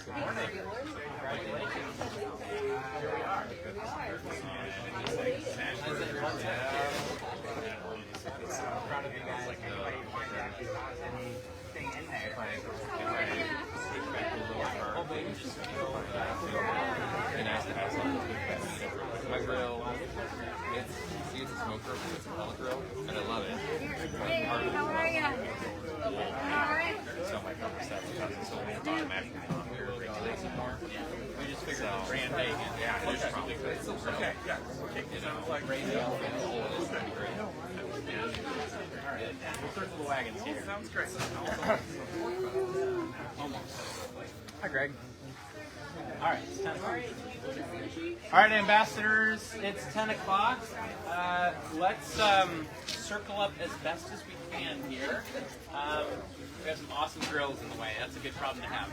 Good morning. Congratulations. Here we are. Proud of you guys. Anybody find out if there's anything in there? Be nice to have something good. My grill, it's a smoke grill, it's a pellet grill, and I love it. Hey, how are you? Alright. So my cover stuff because it's so automatically on here regulates it more. We just figured the brand bacon. Yeah, it's probably good. Okay, yeah. You know, like radio and all of this would be great. Alright. We'll circle the wagons here. Sounds great. Almost. Hi, Greg. All right, it's 10 o'clock. All right, ambassadors, it's 10 o'clock. Let's circle up as best as we can here. We have some awesome grills in the way. That's a good problem to have.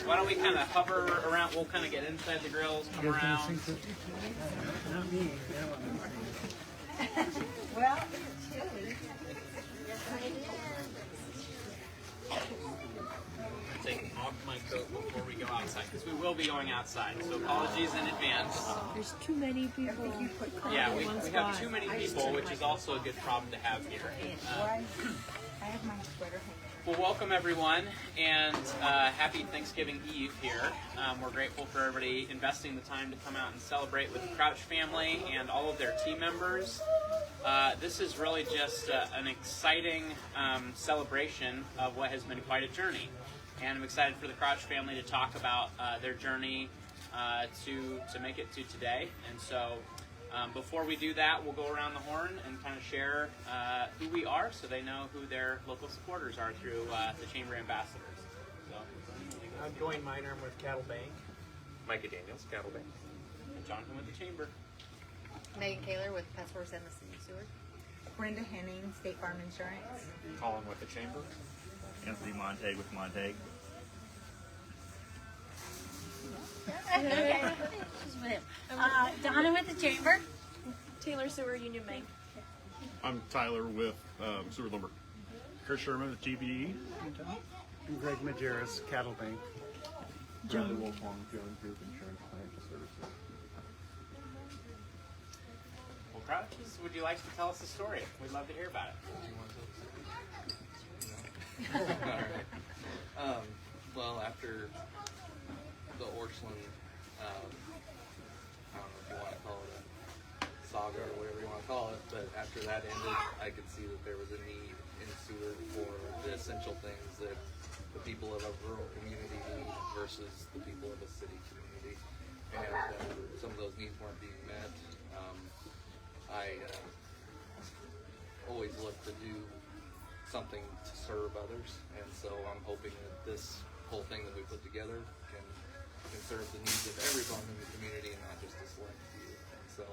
Why don't we kind of hover around? We'll kind of get inside the grills, come around. Well, it's chilly. Yes, I did. Take off my coat before we go outside, because we will be going outside. So apologies in advance. There's too many people. Yeah, we have too many people, which is also a good problem to have here. I have my sweater hanging. Well, welcome everyone, and happy Thanksgiving Eve here. We're grateful for everybody investing the time to come out and celebrate with the Crouch family and all of their team members. This is really just an exciting celebration of what has been quite a journey. And I'm excited for the Crouch family to talk about their journey to make it to today. And so before we do that, we'll go around the horn and kind of share who we are so they know who their local supporters are through the Chamber Ambassadors. So, I'm Dwayne Miner, I'm with Cattle Bank. Micah Daniels, Cattle Bank. and Jonathan with the Chamber. Megan Kaler with Pest Wars and the City of Seward. Brenda Henning, State Farm Insurance. Colin with the Chamber. Anthony Montague with Montague. Okay. She's with him. Donna with the Chamber. Taylor Seward, Union Bank. I'm Tyler with Seward Lumber. Chris Sherman with GBE. I'm Greg Majerus, Cattle Bank. Bradley Wolfong, Jones Group Insurance Financial Services. Well, Crouches, would you like to tell us a story? We'd love to hear about it. Well, after the Orchland, I don't know if you want to call it a saga or whatever you want to call it, but after that ended, I could see that there was a need in Seward for the essential things that the people of a rural community need versus the people of a city community. And some of those needs weren't being met. I always look to do something to serve others, and so I'm hoping that this whole thing that we put together can serve the needs of everyone in the community and not just a select few. And so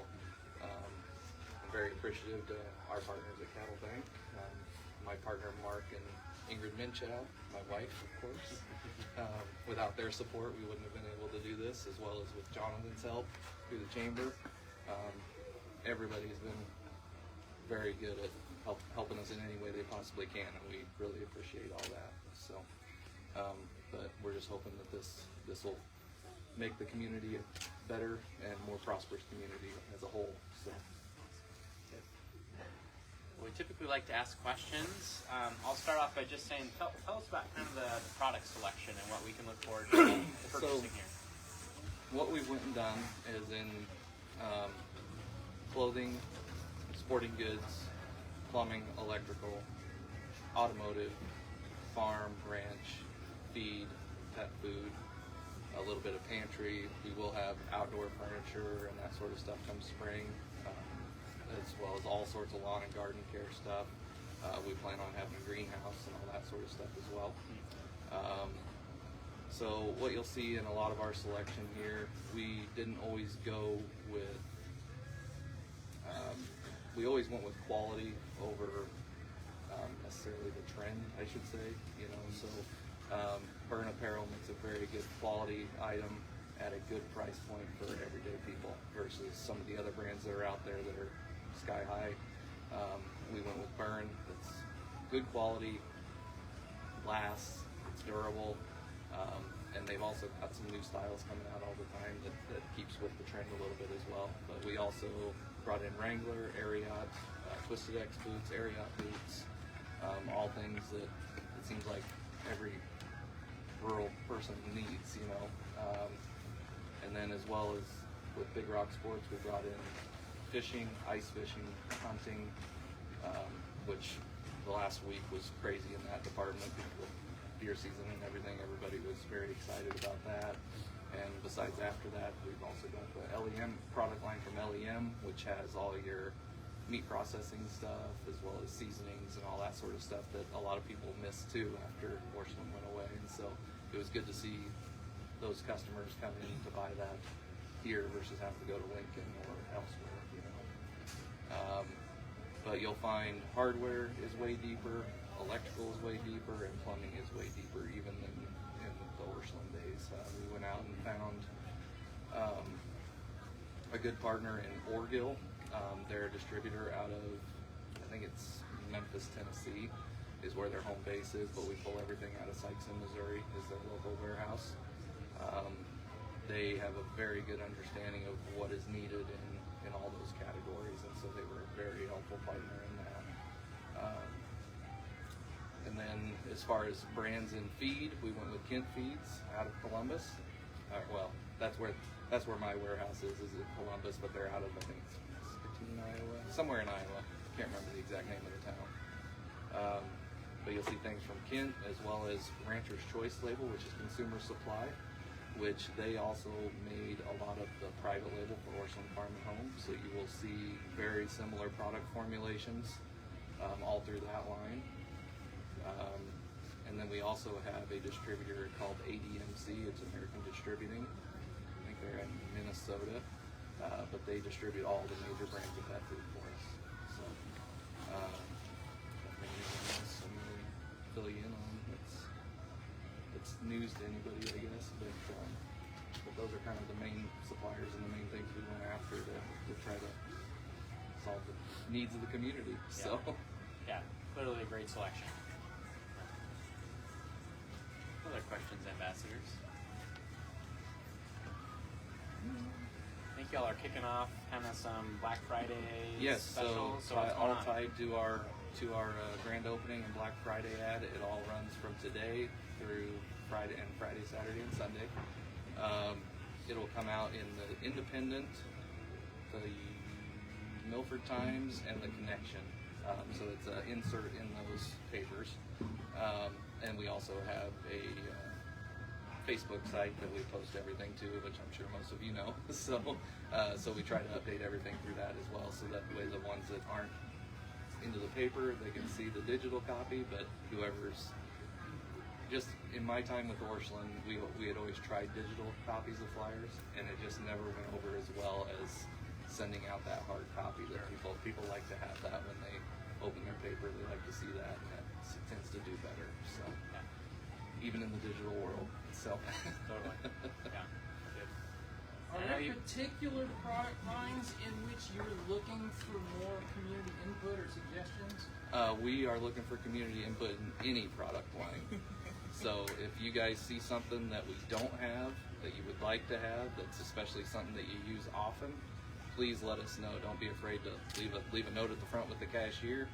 I'm very appreciative to our partners at Cattle Bank, my partner Mark and Ingrid Minchow, my wife, of course. Without their support, we wouldn't have been able to do this, as well as with Jonathan's help through the Chamber. Everybody's been very good at helping us in any way they possibly can, and we really appreciate all that. So, but we're just hoping that this will make the community a better and more prosperous community as a whole. So, We typically like to ask questions. I'll start off by just saying, tell us about kind of the product selection and what we can look forward to purchasing here. What we've went and done is in clothing, sporting goods, plumbing, electrical, automotive, farm, ranch, feed, pet food, a little bit of pantry. We will have outdoor furniture and that sort of stuff come spring, as well as all sorts of lawn and garden care stuff. We plan on having a greenhouse and all that sort of stuff as well. So what you'll see in a lot of our selection here, we didn't always go with, we always went with quality over necessarily the trend, I should say. You know, so Burn Apparel makes a very good quality item at a good price point for everyday people versus some of the other brands that are out there that are sky high. We went with Burn. It's good quality, lasts, it's durable, and they've also got some new styles coming out all the time that keeps with the trend a little bit as well. But we also brought in Wrangler, Ariat, Twisted X boots, Ariat boots, all things that it seems like every rural person needs, you know. And then as well as with Big Rock Sports, we brought in fishing, ice fishing, hunting, which the last week was crazy in that department because of deer season and everything. Everybody was very excited about that. And besides after that, we've also got the LEM product line from LEM, which has all your meat processing stuff as well as seasonings and all that sort of stuff that a lot of people missed too after Orscheln went away. And so it was good to see those customers come in to buy that here versus having to go to Lincoln or elsewhere, you know. But you'll find hardware is way deeper, electrical is way deeper, and plumbing is way deeper even than in the Orscheln days. We went out and found a good partner in Orgill. They're a distributor out of, I think it's Memphis, Tennessee, is where their home base is, but we pull everything out of Sykeston, Missouri, is their local warehouse. They have a very good understanding of what is needed in all those categories, and so they were a very helpful partner in that. And then as far as brands in feed, we went with Kent Feeds out of Columbus. Well, that's where my warehouse is in Columbus, but they're out of, I think, Iowa, somewhere in Iowa. Can't remember the exact name of the town. But you'll see things from Kent as well as Rancher's Choice label, which is consumer supply, which they also made a lot of the private label for Orscheln Farm and Home. So you will see very similar product formulations all through that line. And then we also have a distributor called ADMC. It's American Distributing. I think they're in Minnesota. But they distribute all the major brands of pet food for us. So, I'm going to fill you in on. It's news to anybody, I guess. But those are kind of the main suppliers and the main things we went after to try to solve the needs of the community. So, yeah, clearly a great selection. Other questions, ambassadors? I think y'all are kicking off kind of some Black Friday specials. So all tied to our grand opening and Black Friday ad. It all runs from today through Friday, Saturday, and Sunday. It'll come out in the Independent, the Milford Times, and the Connection. So it's an insert in those papers. And we also have a Facebook site that we post everything to, which I'm sure most of you know. So we try to update everything through that as well, so that way the ones that aren't into the paper, they can see the digital copy, but whoever's just in my time with Orscheln, we had always tried digital copies of flyers, and it just never went over as well as sending out that hard copy. That people like to have that when they open their paper, they like to see that, and that tends to do better. So even in the digital world. So Totally. Yeah. Good. Are there particular product lines in which you're looking for more community input or suggestions? We are looking for community input in any product line. So if you guys see something that we don't have, that you would like to have, that's especially something that you use often, please let us know. Don't be afraid to leave a note at the front with the cashier.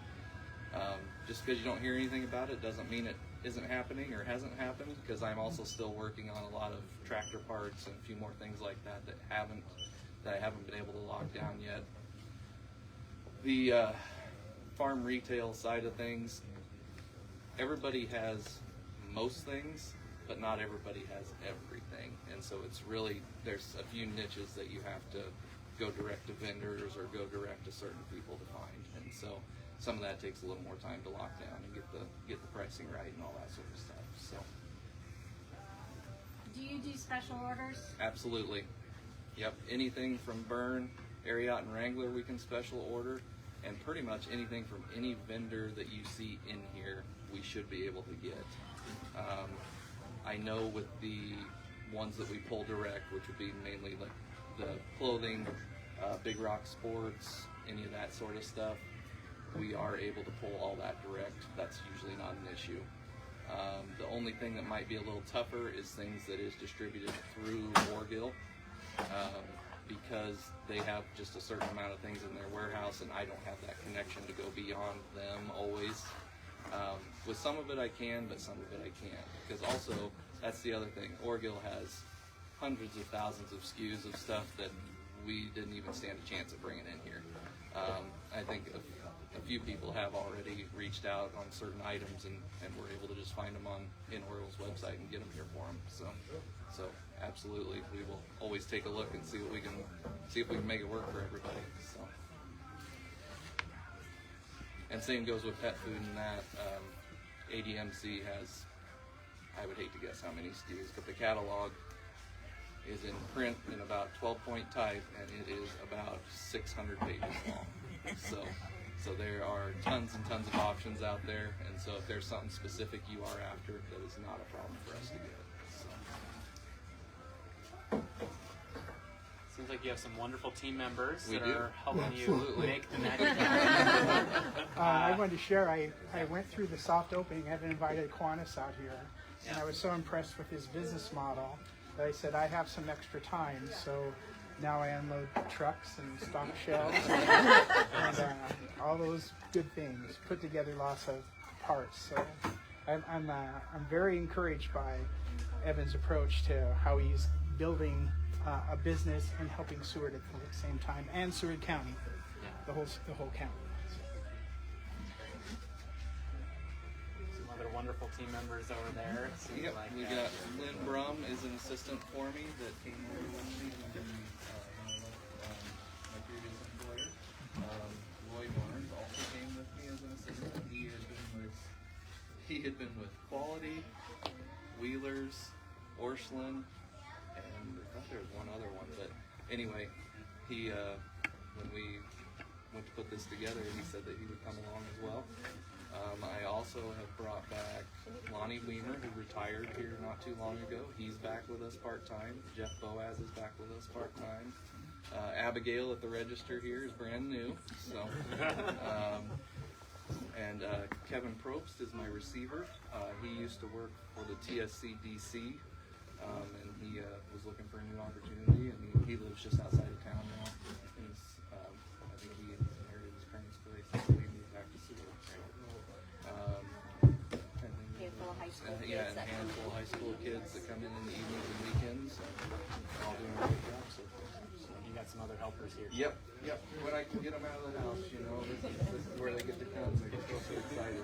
Just because you don't hear anything about it doesn't mean it isn't happening or hasn't happened, because I'm also still working on a lot of tractor parts and a few more things like that that I haven't been able to lock down yet. The farm retail side of things, everybody has most things, but not everybody has everything, and so it's really, there's a few niches that you have to go direct to vendors or go direct to certain people to find, and so some of that takes a little more time to lock down and get the pricing right and all that sort of stuff. So, Do you do special orders? absolutely, yep. Anything from Byrne, Ariat, and Wrangler we can special order, and pretty much anything from any vendor that you see in here we should be able to get. I know with the ones that we pull direct, which would be mainly like the clothing, Big Rock Sports, any of that sort of stuff, we are able to pull all that direct. That's usually not an issue. The only thing that might be a little tougher is things that is distributed through Wargill, because they have just a certain amount of things in their warehouse, and I don't have that connection to go beyond them always. With some of it I can, but some of it I can't. Because also, that's the other thing, Wargill has hundreds of thousands of SKUs of stuff that we didn't even stand a chance of bringing in here. I think a few people have already reached out on certain items, and we're able to just find them on Oriole's website and get them here for them. So absolutely, we will always take a look and see if we can make it work for everybody. So, and same goes with pet food and that. ADMC has, I would hate to guess how many SKUs, but the catalog is in print in about 12-point type, and it is about 600 pages long. So there are tons and tons of options out there, and so if there's something specific you are after, that is not a problem for us to get. So. Seems like you have some wonderful team members We that do. are helping Absolutely. you make the magic happen. I wanted to share, I went through the soft opening, having invited Kiwanis out here, and I was so impressed with his business model that I said, I have some extra time, so now I unload trucks and stock shelves and all those good things, put together lots of parts. So I'm very encouraged by Evan's approach to how he's building a business and helping Seward at the same time, and Seward County, the whole county. Some other wonderful team members over there. It seems Yep, like, we got Lynn Brum is an assistant for me that came over with me from my previous employer. Roy Barnes also came with me as an assistant. He had been with Quality, Wheelers, Orscheln, and I thought there was one other one, but anyway, he when we went to put this together, he said that he would come along as well. I also have brought back Lonnie Weimer, who retired here not too long ago. He's back with us part-time. Jeff Boaz is back with us part-time. Abigail at the register here is brand new. So, and Kevin Probst is my receiver. He used to work for the TSC DC, and he was looking for a new opportunity, and he lives just outside of town now. He's, I think he inherited his parents' place, so he moved back to Seward. Handful of high school kids. Yeah, and a handful of high school kids that come in the evenings and weekends, all doing a great job so far. So. you got some other helpers here. Yep. When I can get them out of the house, you know, this is where they get to come. They get so excited.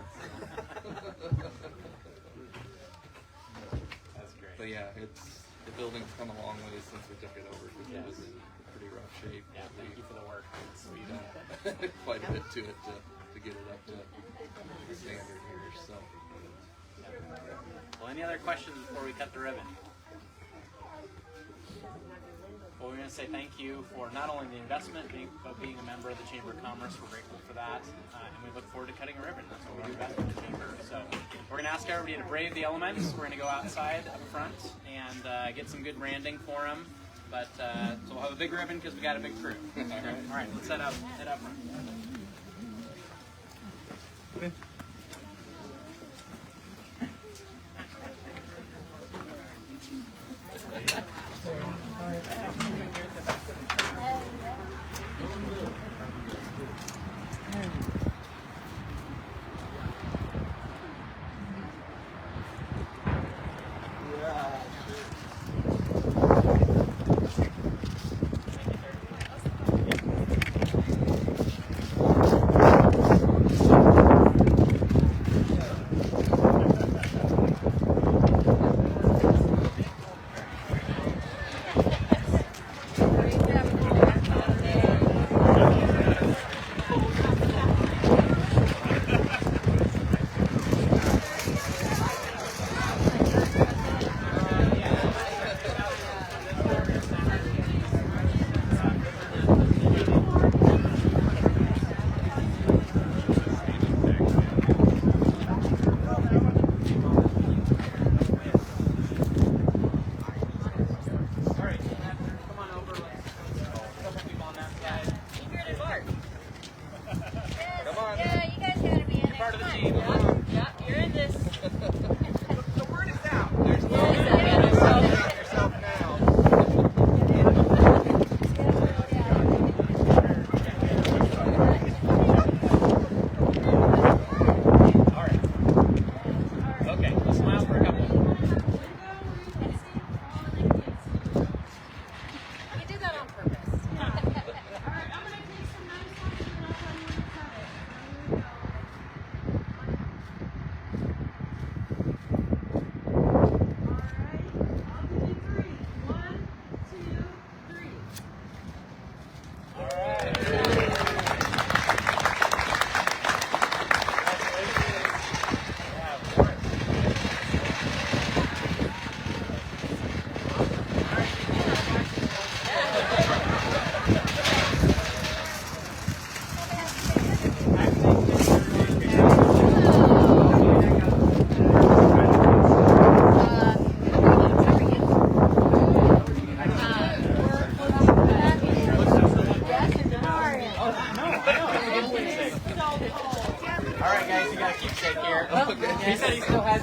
That's great. But yeah, the building's come a long way since we took it over, because it was in pretty rough shape. Yeah, thank you for the work. We've done quite a bit to it to get it up to the standard here. So. Well, any other questions before we cut the ribbon? Well, we're going to say thank you for not only the investment, but being a member of the Chamber of Commerce. We're grateful for that, and we look forward to cutting a ribbon. That's what we do best in the Chamber. So we're going to ask everybody to brave the elements. We're going to go outside up front and get some good branding for them. But so we'll have a big ribbon because we got a big crew. All right, let's head up front.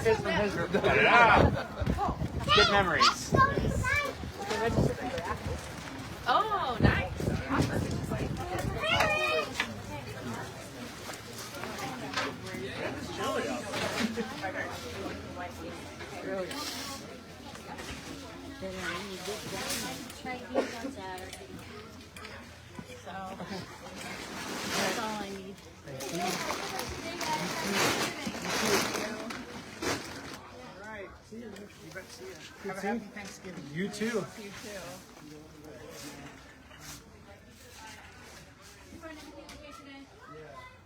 kids from his group. Yeah. Good memories. Oh, nice. Try these on Saturday. So, that's all I need. All right. See you. You bet. See you. Have a happy Thanksgiving. You too. You too. Yeah.